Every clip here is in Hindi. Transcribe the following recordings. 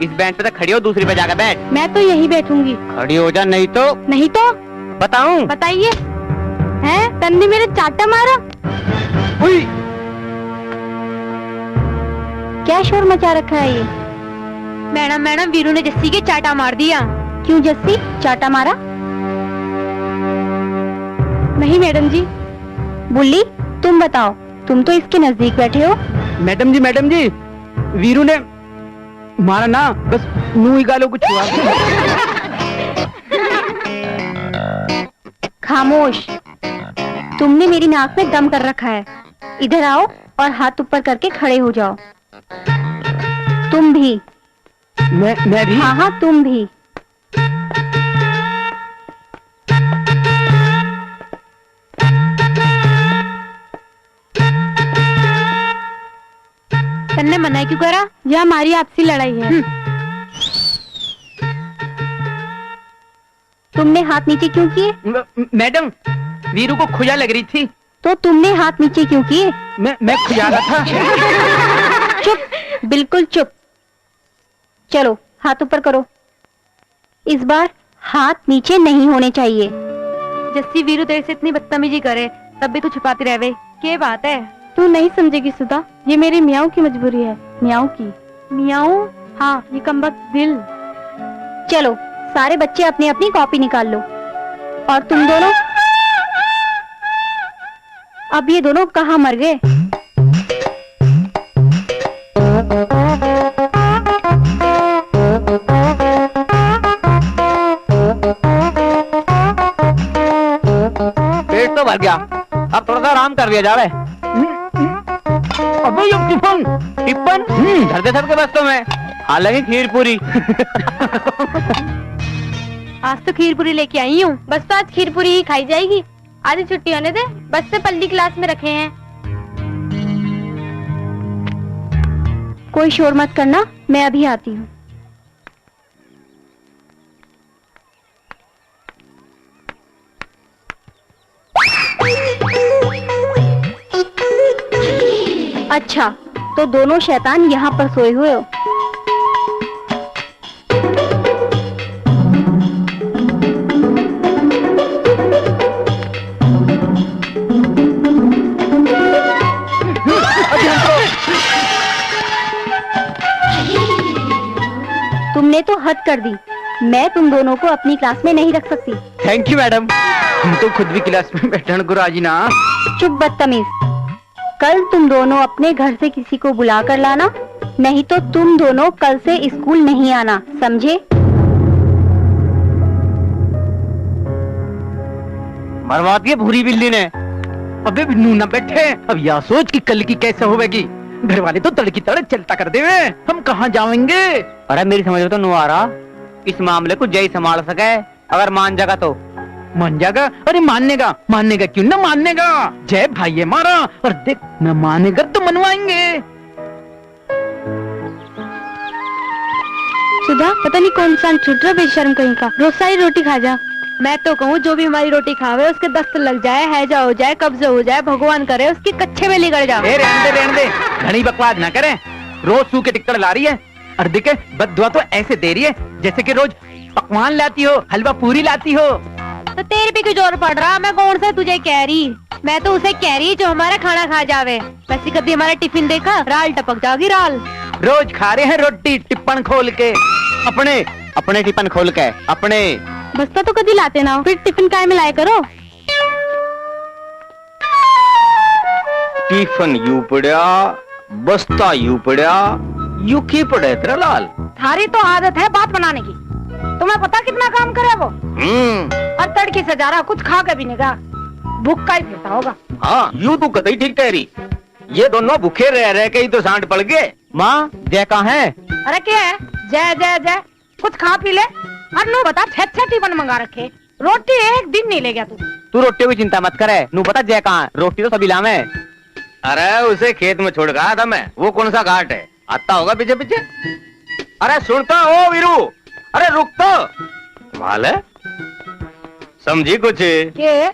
इस बेंच पे तो खड़ी हो, दूसरी पे जाकर बैठ। मैं तो यहीं बैठूंगी। खड़ी हो जा, नहीं तो। नहीं तो बताऊं? बताइए। हैं, तन्ने मेरे चाटा मारा। हुई। क्या शोर मचा रखा है ये? मैडम वीरू ने जस्सी के चाटा मार दिया। क्यों जस्सी, चाटा मारा? नहीं मैडम जी। बुल्ली, तुम बताओ, तुम तो इसके नजदीक बैठे हो। मैडम जी, वीरू ने मारा ना, बस मुंह ही गालों को छुआ। खामोश, तुमने मेरी नाक में दम कर रखा है। इधर आओ और हाथ ऊपर करके खड़े हो जाओ। तुम भी। मैं भी? हाँ, तुम भी। तन्ने मना क्यों करा? यह हमारी आपसी लड़ाई है। तुमने हाथ नीचे क्यों किए? मैडम, वीरू को खुजा लग रही थी। तो तुमने हाथ नीचे क्यों किए? मैं खुजा रहा था। चुप, बिल्कुल चुप। चलो हाथ ऊपर करो। इस बार हाथ नीचे नहीं होने चाहिए। जस्सी वीरू तेरे से इतनी बदतमीजी करे तब भी तू छुपाती रहवे, क्या बात है? तू नहीं समझेगी सुधा, ये मेरी मियाऊ की मजबूरी है। मियाऊ की। मियाऊ? हाँ, ये कमबख्त दिल। चलो सारे बच्चे अपनी अपनी कॉपी निकाल लो। और तुम दोनों, अब ये दोनों कहाँ मर गए? पेट तो भर गया, अब थोड़ा सा आराम कर लिया जावे। अबे ये टिप्पन धर दे सबके बस्तों में, हालांकि खीर पूरी। आज तो खीर पूरी लेके आई हूँ। बस तो आज खीर पूरी ही खाई जाएगी। आज छुट्टी होने दे, बस से पल्ली क्लास में रखे हैं। कोई शोर मत करना, मैं अभी आती हूँ। अच्छा, तो दोनों शैतान यहाँ पर सोए हुए हो। तुमने तो हद कर दी। मैं तुम दोनों को अपनी क्लास में नहीं रख सकती। थैंक यू मैडम, हम तो खुद भी क्लास में बैठने को राजी ना। चुप बदतमीज, कल तुम दोनों अपने घर से किसी को बुला कर लाना, नहीं तो तुम दोनों कल से स्कूल नहीं आना, समझे? मरवा दिए भूरी बिल्ली ने। अबे बिन्नू न बैठे, अब यह सोच कि कल की कैसे होगी। घर वाले तो तड़की तड़क चलता कर देवे, हम कहाँ जाएंगे? अरे मेरी समझ में तो नहीं आ रहा, इस मामले को जय संभाल सके। अगर मान जाएगा तो मान जाएगा। अरे मानेगा क्यों ना मानेगा। जय भाई है मारा, और देख न मानेगा तो मनवाएंगे। सुधा, पता नहीं कौन सा छुट रहा बेशर्म कहीं का। रोज सारी रोटी खा जा। मैं तो कहूँ जो भी हमारी रोटी खावे उसके दस्त लग जाए, हैजा हो जाए, कब्ज हो जाए, भगवान करे उसके कच्चे में लिगड़ जाए। रहने दे, घनी बकवास ना करें। रोज सूखे टिक्कड़ ला रही है, और देखे बद्दुआ तो ऐसे दे रही है जैसे कि रोज पकवान लाती हो, हलवा पूरी लाती हो। तो तेरे पे क्यों जोर पड़ रहा? मैं कौन सा तुझे कह रही, मैं तो उसे कह रही जो हमारा खाना खा जावे। वैसे कभी हमारा टिफिन देखा, राल टपक जाओगी राल। रोज खा रहे हैं रोटी टिप्पण खोल के, अपने टिफिन खोल के अपने। बस्ता तो कभी लाते ना हो, फिर टिफिन काय में लाया करो। टिफिन यू पड़ा, बस्ता यू पड़ा, यू की पड़े तेरा लाल। थारी तो आदत है बात बनाने की। तुम्हें पता कितना काम करे वो? और तड़के से जा रहा, कुछ खा के भी नहीं गया, भूखा ही फिरता होगा। हाँ, यू तो कतई ठीक ठहरी। ये दोनों भूखे रह के ही तो सांड पड़ गए। माँ, जय कहाँ है? अरे क्या है? जय जय जय, कुछ खा पी ले। और नू बता, 6 टिफिन मंगा रखे, रोटी एक दिन नहीं ले गया तू रोटी की चिंता मत करे। नू पता जय कहाँ? रोटी तो सभी लामे। अरे उसे खेत में छोड़ गया था मैं, वो कौन सा घाट है? आता होगा पीछे पीछे। अरे सुनता हो वीरू, अरे रुक तो। माल है, समझी कुछ? के?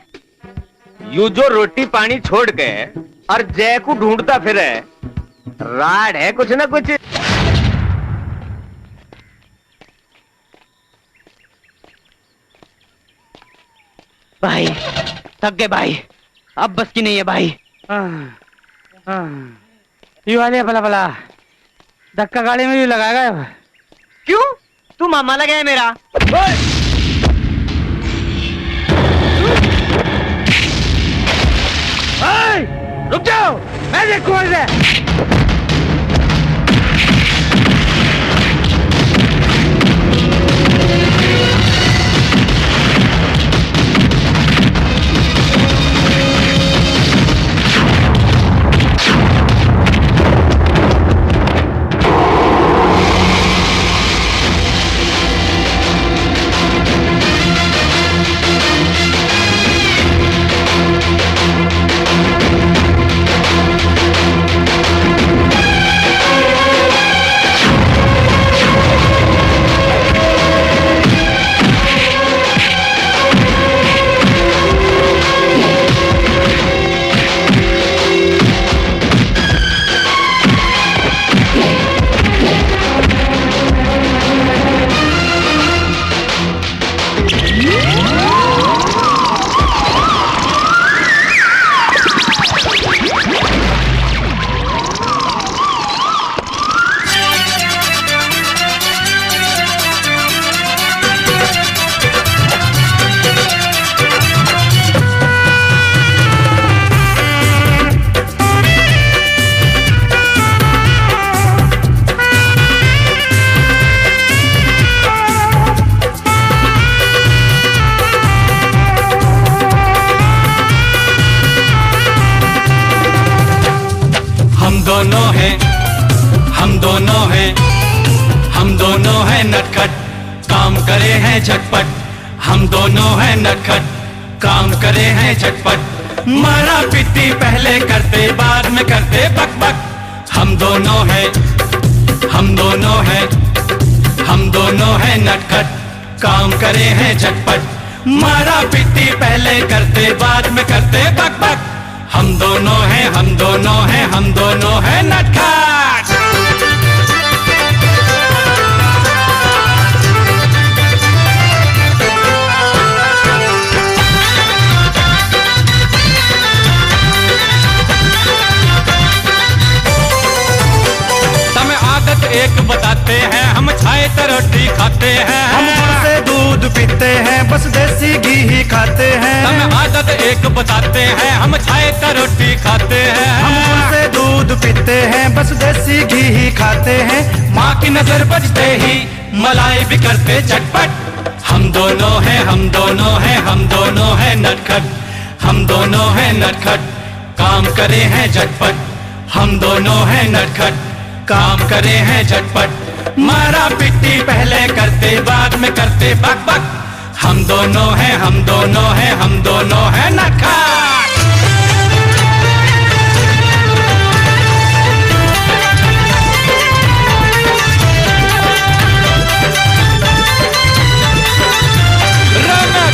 यू जो रोटी पानी छोड़ के और जय को ढूंढता फिरे, राड है कुछ ना कुछ। भाई थक गए भाई, अब बस की नहीं है भाई। ये वाले भला भला धक्का गाड़ी में भी लगाएगा। क्यों? तू मामा लगा है मेरा। रुक जाओ, मैं देखूं इसे। हम दोनों हैं नटखट, काम करे हैं झटपट। हम दोनों हैं नटखट, काम करे हैं झटपट। मारा पीटी पहले करते, बाद में करते बक बक। हम दोनों हैं, हम दोनों हैं, हम दोनों हैं नटखट, काम करे हैं झटपट। मारा पीटी पहले करते, बाद में करते बक बक। हम दोनों हैं, हम दोनों हैं, हम दोनों हैं नटखट। एक बताते हैं, हम छाए तो रोटी खाते हैं। हम गुड़ से दूध पीते हैं, बस देसी घी ही खाते हैं। हम आदत एक बताते हैं, हम छाए तो रोटी खाते हैं। हम गुड़ से दूध पीते हैं, बस देसी घी ही खाते हैं। माँ की नजर बजते ही मलाई भी करते झटपट। हम दोनों हैं, हम दोनों हैं, हम दोनों हैं नटखट। हम दोनों हैं नटखट, काम करे हैं झटपट। हम दोनों हैं नटखट, काम करे हैं झटपट। मारा पिट्टी पहले करते, बाद में करते बक बक। हम दोनों हैं, हम दोनों हैं, हम दोनों हैं नटखट।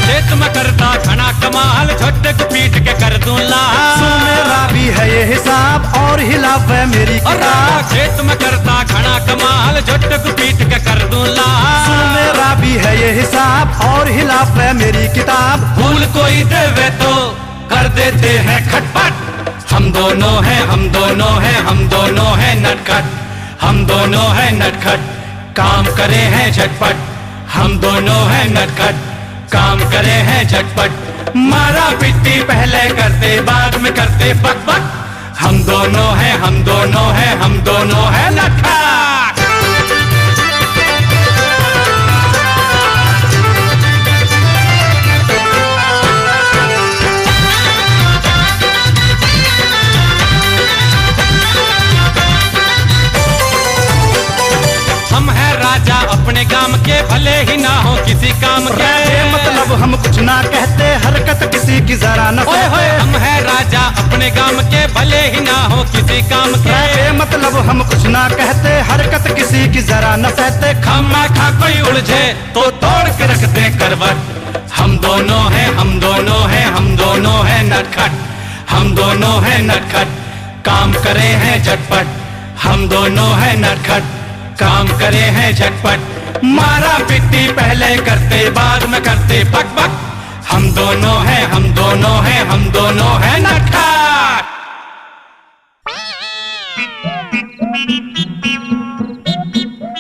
खेत में करता घना कमाल, छोटे को पीट के कर दूं लाल। मेरा भी है ये हिसाब और हिलाफ है मेरी किताब। खेत में करता घना कमाल, छोटे को पीट के कर दूं लाल। मेरा भी है ये हिसाब और हिलाफ है मेरी किताब। भूल कोई देवे तो कर देते हैं खटपट। हम दोनों हैं, हम दोनों हैं, हम दोनों हैं नटखट। हम दोनों हैं नटखट, काम करे हैं झटपट। हम दोनों हैं नटखट, काम करे हैं झटपट। मारा पिट्टी पहले करते, बाद में करते बक बक। हम दोनों हैं, हम दोनों हैं, हम दोनों हैं नटखट। हम हैं राजा अपने गांव के, भले ही ना हो किसी काम के। मतलब हम कुछ ना कहते, हरकत किसी की जरा न सहते। हम हैं राजा अपने गांव के, भले ही ना हो किसी काम के। मतलब हम कुछ ना कहते, हरकत किसी की जरा न सहते। खामा खा कोई उलझे तो तोड़ के रख दे करवट। हम दोनों हैं, हम दोनों हैं, हम दोनों हैं नटखट। हम दोनों हैं नटखट, काम करे हैं झटपट। हम दोनों हैं नटखट, काम करे हैं झटपट। मारा पिट्टी पहले करते, बाद में करते बक बक। हम दोनों हैं, हम दोनों हैं, हम दोनों हैं नटखट।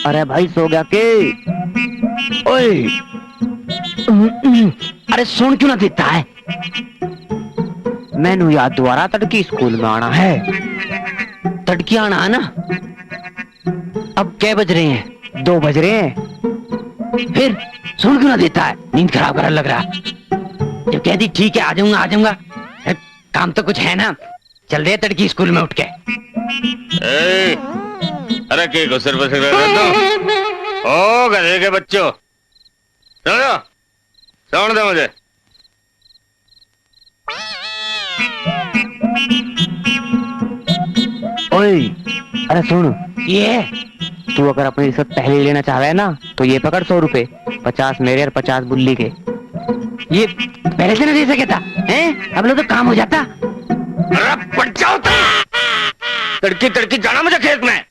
अरे भाई सो गया के? ओए अरे सुन क्यों ना देता है? मैनू याद दोबारा तड़की स्कूल में आना है। तड़की आना है ना? अब क्या बज रहे हैं? 2 बज रहे हैं। फिर सुन क्यों ना देता है? नींद खराब करने लग रहा। जब कह दी ठीक है आ जाऊंगा आ जाऊंगा, काम तो कुछ है ना। चल रहे तड़की स्कूल में उठ के। अरे के गुस्से बस ओ गधे के बच्चों, चलो सोने दो मुझे। ओए अरे सुन, ये तू अगर अपनी इज्जत पहले लेना चाह रहा है ना तो ये पकड़ 100 रुपए, 50 मेरे और 50 बुल्ली के। ये पहले से ना दे सके था हैं? अब लोग तो काम हो जाता। पड़ जाओ तड़की तड़की जाना मुझे खेत में,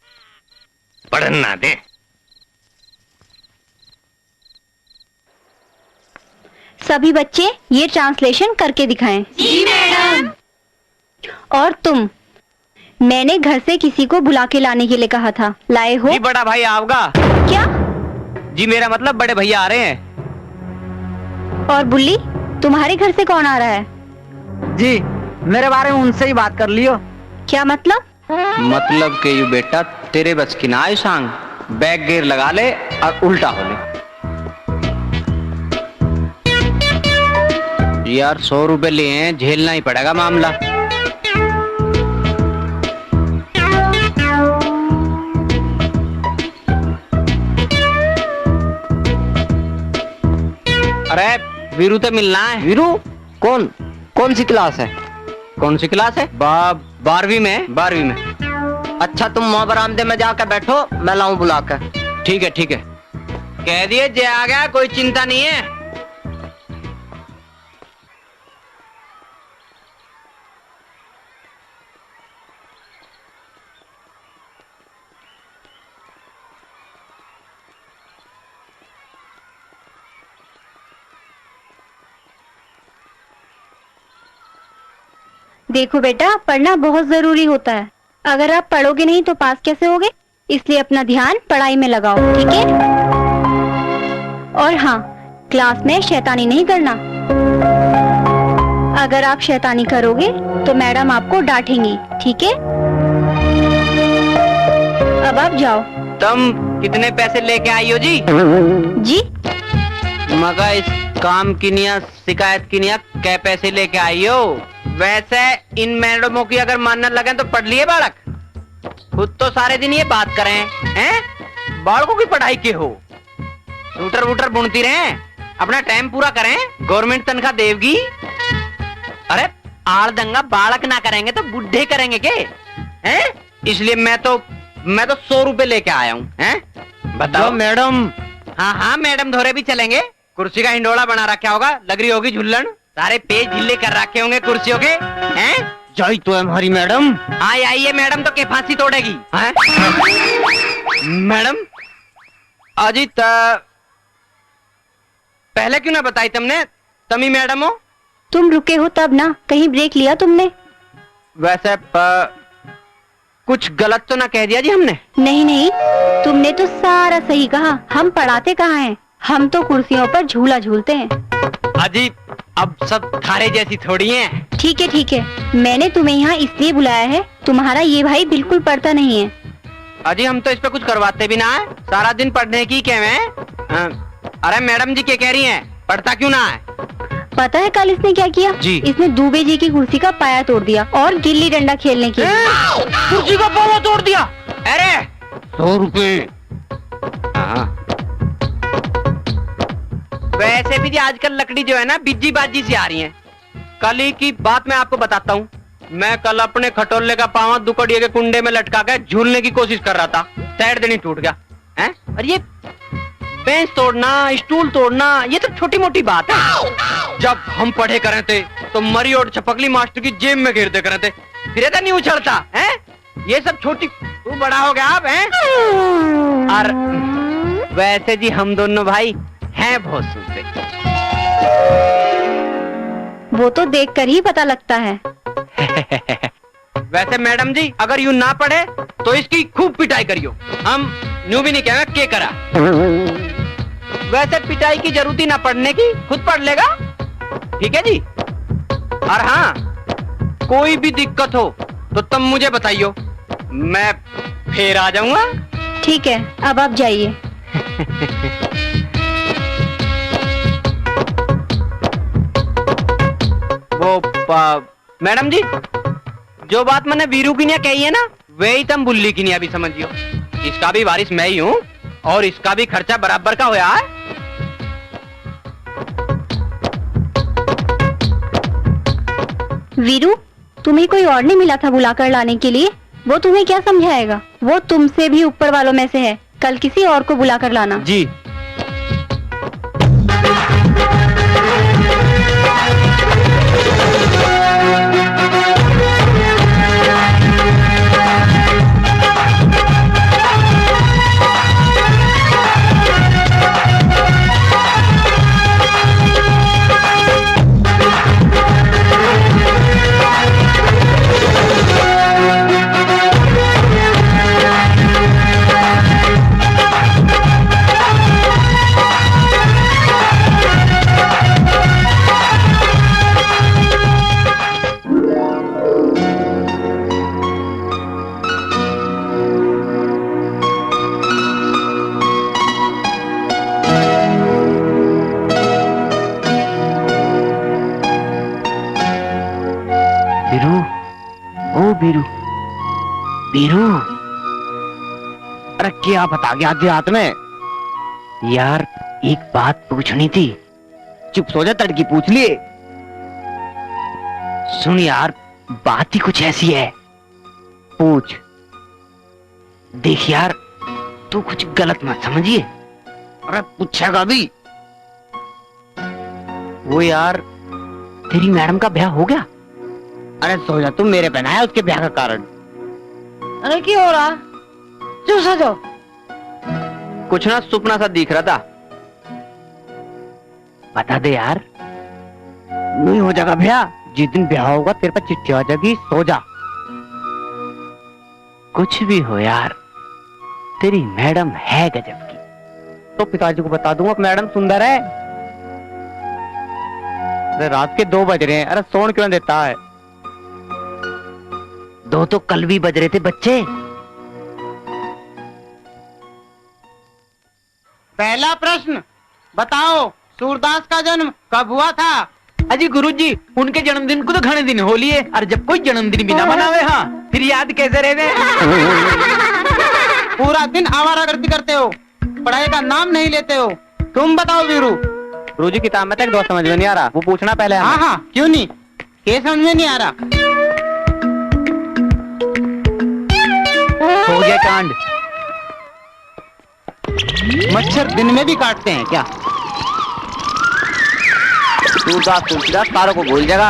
पढ़न ना दे। सभी बच्चे ये ट्रांसलेशन करके दिखाएं। जी मैडम। और तुम, मैंने घर से किसी को बुला के लाने के लिए कहा था, लाए हो? जी बड़ा भाई आओगा। क्या? जी मेरा मतलब बड़े भैया आ रहे हैं। और बुल्ली, तुम्हारे घर से कौन आ रहा है? जी मेरे बारे में उनसे ही बात कर लियो। क्या मतलब? मतलब के यू बेटा तेरे बस की ना आयु सांग, बैक गियर लगा ले और उल्टा हो ले। यार 100 रुपए लिए हैं, झेलना ही पड़ेगा मामला। अरे वीरू तो मिलना है। वीरू कौन? कौन सी क्लास है? कौन सी क्लास है? 12वीं में। 12वीं में। अच्छा तुम वहाँ बरामदे में जाकर बैठो, मैं लाऊं बुलाकर। ठीक है ठीक है। कह दिए जे आ गया, कोई चिंता नहीं है। देखो बेटा, पढ़ना बहुत जरूरी होता है। अगर आप पढ़ोगे नहीं तो पास कैसे होगे? इसलिए अपना ध्यान पढ़ाई में लगाओ, ठीक है? और हाँ, क्लास में शैतानी नहीं करना। अगर आप शैतानी करोगे तो मैडम आपको डांटेंगी, ठीक है? अब आप जाओ। तुम कितने पैसे लेके आई हो जी? जी? मगर इस काम की निया, शिकायत की निया, क्या पैसे लेके आई हो? वैसे इन मैडमों की अगर मानने लगे तो पढ़ लिए बालक, खुद तो सारे दिन ये बात करें हैं? बालकों की पढ़ाई के हो, सूटर वूटर बुनती रहे, अपना टाइम पूरा करें, गवर्नमेंट तनख्वाह देगी। अरे आड़ दंगा बालक ना करेंगे तो बुढ़े करेंगे के हैं? इसलिए मैं तो 100 रुपए लेके आया हूँ। हैं बताओ मैडम? हाँ हाँ मैडम धोरे भी चलेंगे। कुर्सी का हिंडोला बना रखा होगा, लग रही होगी झुल्लन, सारे पेज ढीले कर रखे होंगे कुर्सियों के। हैं जाई तो है हमारी मैडम। आई आइए मैडम तो के फांसी तोड़ेगी। हैं मैडम अजी पहले क्यों ना बताई तुमने? तमी मैडम हो? तुम रुके हो तब ना, कहीं ब्रेक लिया तुमने? वैसे कुछ गलत तो ना कह दिया जी हमने? नहीं नहीं, तुमने तो सारा सही कहा। हम पढ़ाते कहाँ हैं, हम तो कुर्सियों पर झूला झूलते हैं। अजी अब सब थारे जैसी थोड़ी हैं। ठीक है, मैंने तुम्हें यहाँ इसलिए बुलाया है, तुम्हारा ये भाई बिल्कुल पढ़ता नहीं है। अजी हम तो इस पे कुछ करवाते भी ना है, सारा दिन पढ़ने की क्या है? अरे मैडम जी क्या कह रही हैं? पढ़ता क्यों ना है? पता है कल इसने क्या किया? जी। इसने दूबे जी की कुर्सी का पाया तोड़ दिया और गिल्ली डंडा खेलने की कुर्सी का पाया तोड़ दिया। अरे 100 रुपए। वैसे भी जी आजकल लकड़ी जो है ना बिज्जी बाजी से आ रही है। कल ही की बात मैं आपको बताता हूँ। मैं कल अपने खटोले का पांव दुकड़िए के कुंडे में लटका के झूलने की कोशिश कर रहा था, साइड देनी टूट गया। हैं? और ये बेंच तोड़ना, स्टूल तोड़ना, ये तो छोटी मोटी बात है। जब हम पढ़े करे थे तो मरी और छपकली मास्टर की जेब में घेरते करे थे, फिर नहीं उछलता है। ये सब छोटी, तू बड़ा हो गया आप हैं? और वैसे जी हम दोनों भाई हैं बहुत सुनते। वो तो देखकर ही पता लगता है। वैसे मैडम जी अगर यूं ना पढ़े तो इसकी खूब पिटाई करियो। हम यूं भी नहीं कहेंगे के करा। वैसे पिटाई की जरूरत ही ना पढ़ने की, खुद पढ़ लेगा। ठीक है जी। और हाँ, कोई भी दिक्कत हो तो तुम मुझे बताइयो, मैं फिर आ जाऊंगा। ठीक है, अब आप जाइए। मैडम जी, जो बात मैंने वीरू की नहीं कही है ना, वही तुम बुल्ली की नहीं अभी समझियो। इसका भी वारिस मैं ही हूँ और इसका भी खर्चा बराबर का होया है। वीरू, तुम्हें कोई और नहीं मिला था बुलाकर लाने के लिए? वो तुम्हें क्या समझाएगा? वो तुमसे भी ऊपर वालों में से है। कल किसी और को बुलाकर लाना। जी। बीरू, बीरू, अरे क्या बता गया आधे हाथ में? यार एक बात पूछनी थी। चुप सो जा, तड़की पूछ लिए। सुन यार, बात ही कुछ ऐसी है। पूछ। देख यार, तू कुछ गलत मत समझिए। अरे पूछेगा भी। वो यार, तेरी मैडम का ब्याह हो गया? अरे सो जा, तुम मेरे पहना है उसके ब्याह का कारण। अरे क्या हो रहा? चुप सो जाओ। कुछ ना सुपना सा दिख रहा था। बता दे यार, नहीं हो जाएगा ब्याह? जिस दिन ब्याह होगा तेरे पास चिट्ठी आ जाएगी, सो जा। कुछ भी हो यार, तेरी मैडम है गजब की। तो पिताजी को बता दूंगा मैडम सुंदर है। अरे रात के 2 बज रहे हैं, अरे सोने क्यों देता है? 2 तो कल भी बज रहे थे बच्चे। पहला प्रश्न बताओ, सूरदास का जन्म कब हुआ था? अजी गुरुजी, उनके जन्मदिन को तो घने दिन हो लिए, और जब कोई जन्मदिन भी ना मनावे हाँ फिर याद कैसे रहे? पूरा दिन आवारागर्दी करते हो, पढ़ाई का नाम नहीं लेते हो। तुम बताओ वीरू। गुरुजी किताब में तक दो समझ में नहीं आ रहा, वो पूछना पहले। हाँ हाँ, क्यों नहीं, ये समझ में नहीं आ रहा? हो गया कांड। मच्छर दिन में भी काटते हैं क्या? तुलसीदास तारों को भूल जाएगा।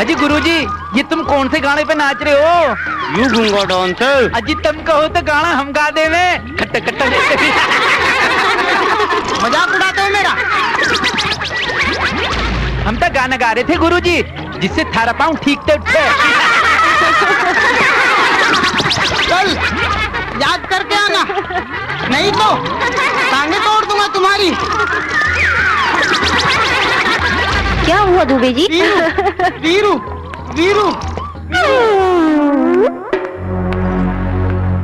अजी गुरुजी, ये तुम कौन से गाने पे नाच रहे हो? यू गूंगा डांसर। अजी तुम कहो तो गाना हम गा देवे। खट्टा खट्टा मजाक उड़ाते हो मेरा? हम तो गाना गा रहे थे गुरुजी, जिससे थारा पाँव ठीक से उठे। चल याद करके आना, नहीं तो टांगे तोड़ दूंगा तुम्हारी। क्या हुआ दुबे जी? वीरू, वीरू,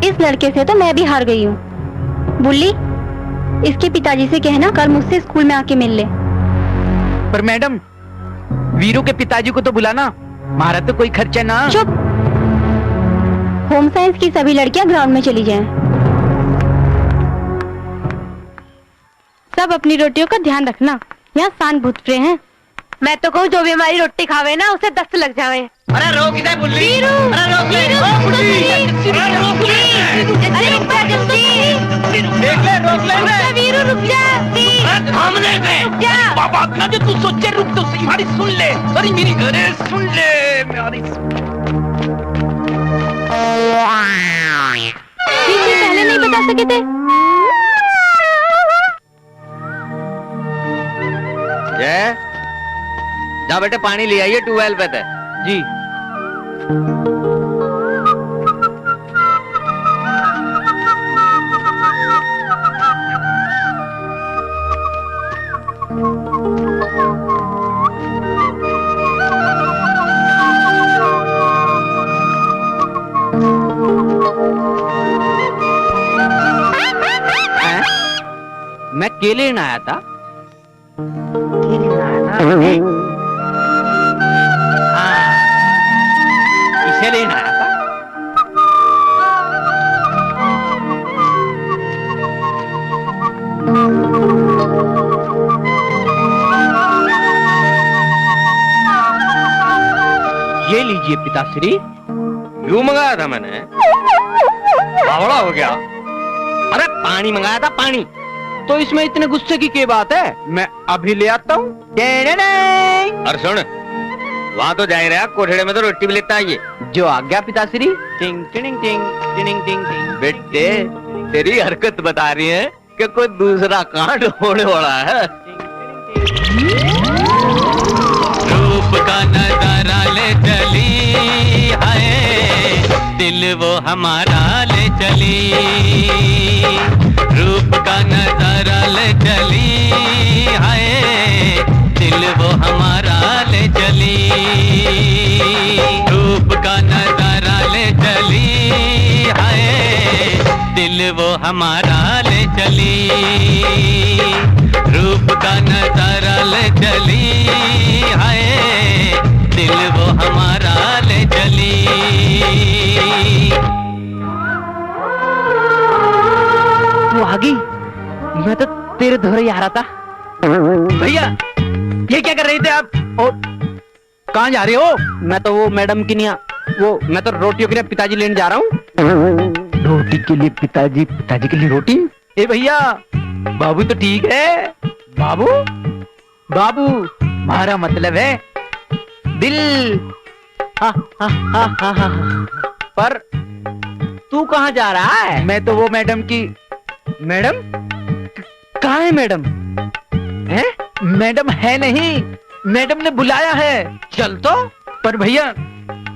इस लड़के से तो मैं भी हार गई हूँ। बुल्ली, इसके पिताजी से कहना कल मुझसे स्कूल में आके मिल ले। पर मैडम, वीरू के पिताजी को तो बुलाना, हमारा तो कोई खर्चा ना। चुप। होम साइंस की सभी लड़कियां ग्राउंड में चली जाएं। सब अपनी रोटियों का ध्यान रखना, यहाँ शान भूत प्रे हैं। मैं तो कहूँ जो भी हमारी रोटी खावे ना, उसे 10 लग जावे। अरे रोक इधर बुल्ली। अरे रोक ले। अरे रुक जा जल्दी। देख ले, रोक ले। वीरू रुक जा। थामने में रुक जा। बाबा ना जो तू सोचे, रुक तो सही, हमारी सुन ले। अरे मेरी, अरे सुन ले मेरी। पहले नहीं बता सके थे? जा बेटे पानी ले आइए ट्यूबवेल पे थे। जी। मैं केले लेने आया था। हाँ, इसे लेने आया था। ये लीजिए पिताश्री। यूं मंगाया था मैंने, बावड़ा हो गया। अरे पानी मंगाया था, पानी। तो इसमें इतने गुस्से की क्या बात है? मैं अभी ले आता हूँ। अरे सुन, वहाँ तो जा ही रहा, कोठड़े में तो रोटी भी लेता है ये। जो आ गया पिताश्री। टिंग टिंग टिंग टिंग टिंग टिंग। बेटे तेरी हरकत बता रही है कि कोई दूसरा कांड होने वाला है। रूप का नजारा ले चली आए, दिल वो हमारा ले चली। रूप का नजारा ले चली आए, दिल वो हमारा ले चली। रूप का नजारा ले चली आए, दिल वो हमारा ले चली। रूप का नजारा ले चली आए, दिल वो हमारा ले चली। वो आ गई। मैं तो तेरे धोरे आ रहा था। भैया ये क्या कर रहे थे आप? और कहाँ जा रहे हो? मैं तो वो मैडम की मैं तो रोटियों के लिए पिताजी लेने जा रहा हूँ। रोटी के लिए पिताजी, पिताजी के लिए रोटी? ए भैया, बाबू तो ठीक है। बाबू बाबू हमारा मतलब है दिल। हा हा हा हा हा। पर तू कहाँ जा रहा है? मैं तो वो मैडम की। मैडम कहाँ है मैडम? है मैडम है नहीं, मैडम ने बुलाया है। चल तो। पर भैया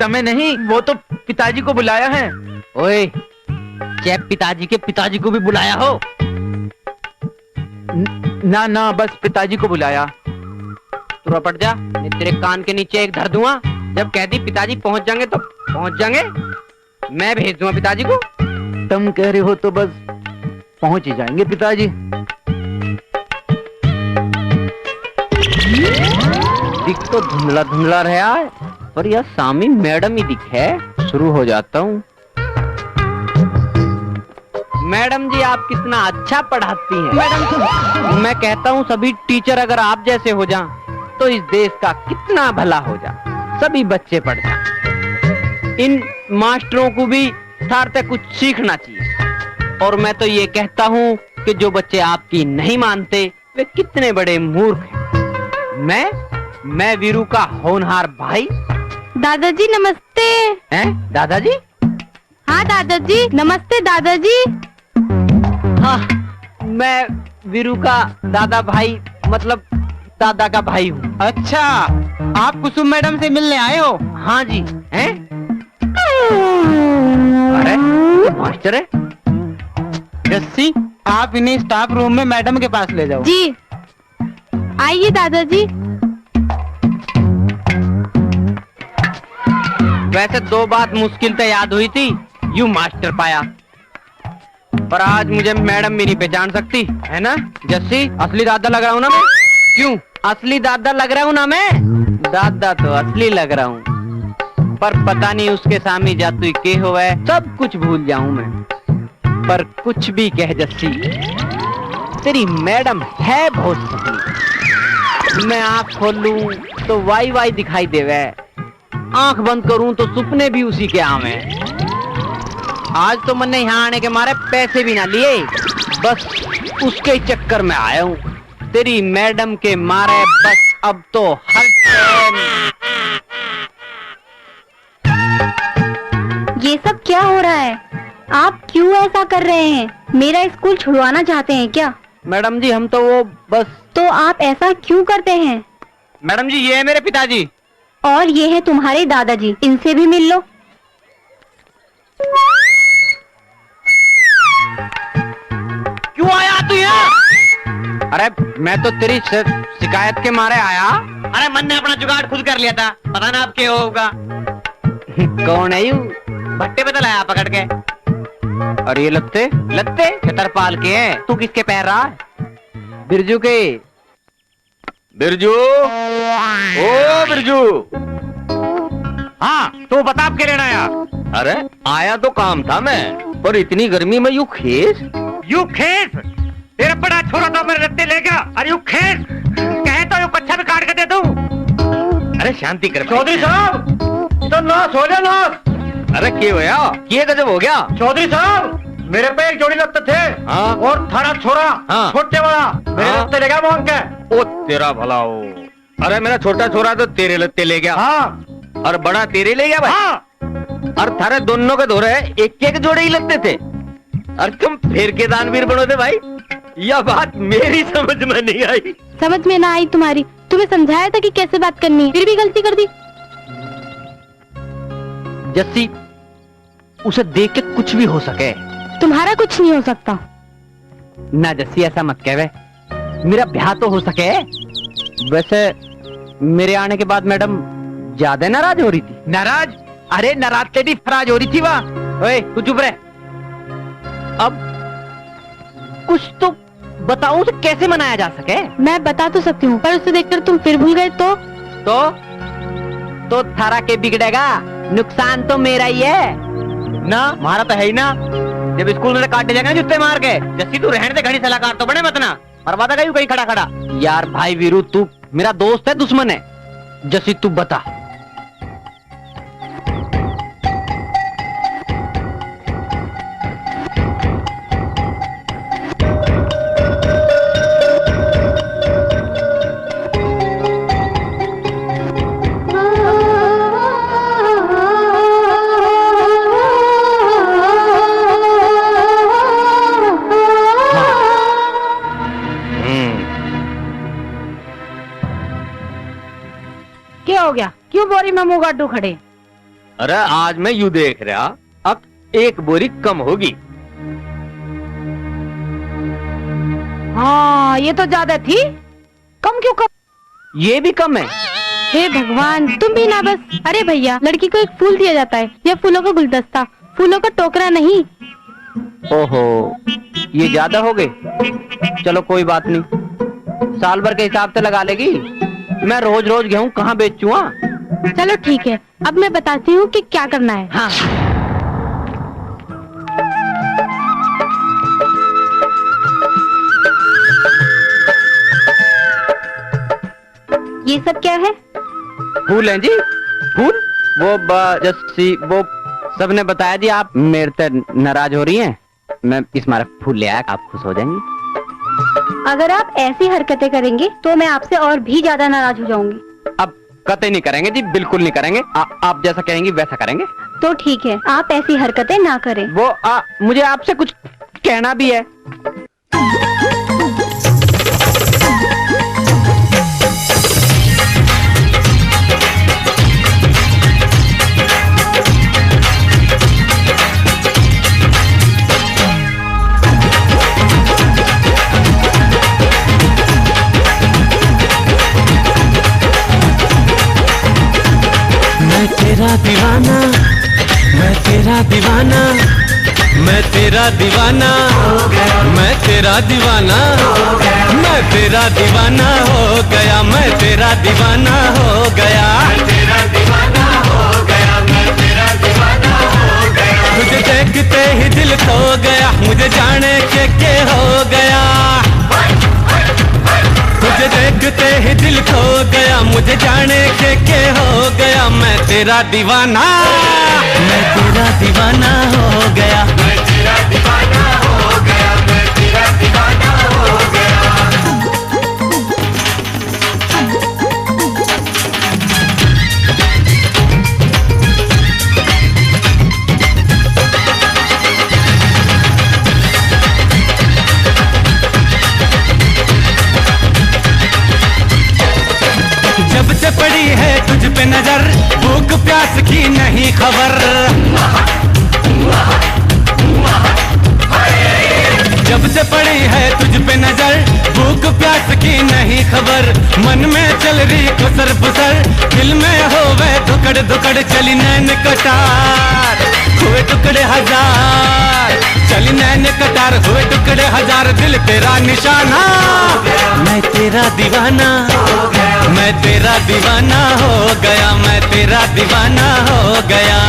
तमें नहीं, वो तो पिताजी को बुलाया है। ओए क्या पिताजी के पिताजी को भी बुलाया हो? ना ना, बस पिताजी को बुलाया। तू रपट जा, मैं तेरे कान के नीचे एक धर दूंगा। जब कह दी पिताजी पहुंच जाएंगे तो पहुंच जाएंगे। मैं भेज दूंगा पिताजी को। तुम कह रहे हो तो बस पहुंच ही जाएंगे पिताजी। दिख तो धुंधला धुंधला रहा है, पर यह सामी मैडम ही दिखे। शुरू हो जाता हूँ। मैडम जी आप कितना अच्छा पढ़ाती हैं। मैडम मैं कहता हूँ सभी टीचर अगर आप जैसे हो जाएं तो इस देश का कितना भला हो जाए, सभी बच्चे पढ़ जाएं। इन मास्टरों को भी सारते कुछ सीखना चाहिए। और मैं तो ये कहता हूँ कि जो बच्चे आपकी नहीं मानते वे कितने बड़े मूर्ख हैं। मैं वीरू का होनहार भाई। दादाजी नमस्ते। हैं दादाजी? हाँ दादाजी नमस्ते। दादाजी हाँ, मैं वीरू का दादा भाई, मतलब दादा का भाई हूँ। अच्छा, आप कुसुम मैडम से मिलने आए हो? हाँ जी। हैं? अरे मास्टर है। जस्सी, आप इन्हें स्टाफ रूम में मैडम के पास ले जाओ। जी आइए दादाजी। वैसे दो बात मुश्किल से याद हुई थी, यूं मास्टर पाया। पर आज मुझे मैडम भी नहीं पहचान सकती है ना? जस्सी असली दादा लग रहा हूँ ना मैं? क्यों असली दादा लग रहा हूँ ना मैं? दादा तो असली लग रहा हूँ, पर पता नहीं उसके सामने जातु के हो है। सब कुछ भूल जाऊं मैं, पर कुछ भी कह जस्सी, तेरी मैडम है बहुत सही। मैं आँख खोल लूं तो वाई वाई दिखाई देवे, आंख बंद करूं तो सपने भी उसी के आवे। आज तो मैंने यहाँ आने के मारे पैसे भी ना लिए, बस उसके चक्कर में आया हूँ। तेरी मैडम के मारे बस अब तो हर टाइम। ये सब क्या हो रहा है? आप क्यों ऐसा कर रहे हैं? मेरा स्कूल छुड़वाना चाहते हैं क्या? मैडम जी हम तो वो बस। तो आप ऐसा क्यों करते हैं? मैडम जी ये है मेरे पिताजी। और ये है तुम्हारे दादाजी, इनसे भी मिल लो। क्यों आया तू यहाँ? अरे मैं तो तेरी शिकायत के मारे आया। अरे मन ने अपना जुगाड़ खुद कर लिया था, पता ना अब क्या होगा। कौन है यू? भट्टे पे तो लाया पकड़ के। और ये लत्ते लत्ते छतरपाल के हैं। तू किसके पैर रहा है? बिरजू के। बिरजू, ओ बिरजू। हाँ तो बता अब क्या लेना आया? अरे आया तो काम था मैं, पर इतनी गर्मी में यू खेस। यू खेस? तेरा बड़ा छोरा था मेरे रत्ते ले गया। अरे यू खेस कहे तो यू कच्चा भी काट के दे दूं। अरे शांति कर चौधरी साहब तो नाश हो गया नाश। अरे क्या होया? ये गजब हो गया। चौधरी साहब मेरे पे एक जोड़ी लत्ते थे। हाँ। और थारा छोरा हाँ। छोटे वाला मेरे हाँ। लत्ते ले गया मोहन के। ओ तेरा भला हो। अरे मेरा छोटा छोरा तो तेरे लत्ते ले गया। हाँ और बड़ा तेरे ले गया भाई। हाँ। और थारे दोनों के धोरे एक एक जोड़े ही लगते थे। और तुम फिर के दानवीर बनो थे भाई। यह बात मेरी समझ में नहीं आई। समझ में ना आई तुम्हारी। तुम्हें समझाया था कि कैसे बात करनी है, फिर भी गलती कर दी। जस्सी उसे देख के कुछ भी हो सके। तुम्हारा कुछ नहीं हो सकता। ना जस्सी ऐसा मत कहे, मेरा ब्याह तो हो सके। वैसे मेरे आने के बाद मैडम ज्यादा नाराज हो रही थी। नाराज? अरे नाराज तेरी फराज हो रही थी वहाँ। ओए तू चुप रहे। अब कुछ तो बताओ उसे कैसे मनाया जा सके। मैं बता तो सकती हूँ, पर उसे देखकर तुम फिर भूल गए तो थारा के बिगड़ेगा, नुकसान तो मेरा ही है ना। हमारा तो है ही ना। जब स्कूल में काटे जाएंगे जूते मार के। जस्सी तू रहने दे, घड़ी सलाहकार तो बने मत ना। मरवा देगा कहीं खड़ा खड़ा। यार भाई वीरू तू मेरा दोस्त है दुश्मन है? जस्सी तू बता। क्या हो गया? क्यों बोरी में मुंह गाडू खड़े? अरे आज मैं यू देख रहा, अब एक बोरी कम होगी। हाँ ये तो ज्यादा थी। कम क्यों कम? ये भी कम है? हे भगवान तुम भी ना बस। अरे भैया लड़की को एक फूल दिया जाता है या फूलों का गुलदस्ता, फूलों का टोकरा नहीं। ओहो ये ज्यादा हो गए। चलो कोई बात नहीं, साल भर के हिसाब से लगा लेगी। मैं रोज रोज गेहूं कहाँ बेचूँ? चलो ठीक है, अब मैं बताती हूँ कि क्या करना है। हाँ। ये सब क्या है? फूल हैं जी, फूल। वो जस्सी वो सबने बताया जी, आप मेरे से नाराज हो रही हैं। मैं इस मारे फूल ले आया, आप खुश हो जाएंगी। अगर आप ऐसी हरकतें करेंगे तो मैं आपसे और भी ज्यादा नाराज हो जाऊंगी। अब कतई नहीं करेंगे जी, बिल्कुल नहीं करेंगे। आप जैसा कहेंगी वैसा करेंगे। तो ठीक है, आप ऐसी हरकतें ना करें। वो मुझे आपसे कुछ कहना भी है। मैं तेरा दीवाना, मैं तेरा दीवाना, मैं तेरा दीवाना, मैं तेरा दीवाना, मैं तेरा दीवाना हो गया, मैं तेरा दीवाना हो गया, तेरा दीवाना हो गया, मैं तेरा दीवाना हो गया। तुझे देखते ही दिल खो गया, मुझे जाने के हो गया। तुझे देखते ही दिल खो गया, मुझे जाने के हो गया। मैं तेरा दीवाना, मैं तेरा दीवाना हो गया, मैं तेरा दीवाना हो गया, मैं तेरा दीवाना हो गया। खबर, मन में चल रही खुसर फुसर, दिल में होवे धुकड़ धुकड़, चली नैन कटार हुए टुकड़े हजार, चली नैन कटार हुए टुकड़े हजार, दिल तेरा निशाना, मैं तेरा दीवाना, मैं तेरा दीवाना हो गया, मैं तेरा दीवाना हो गया।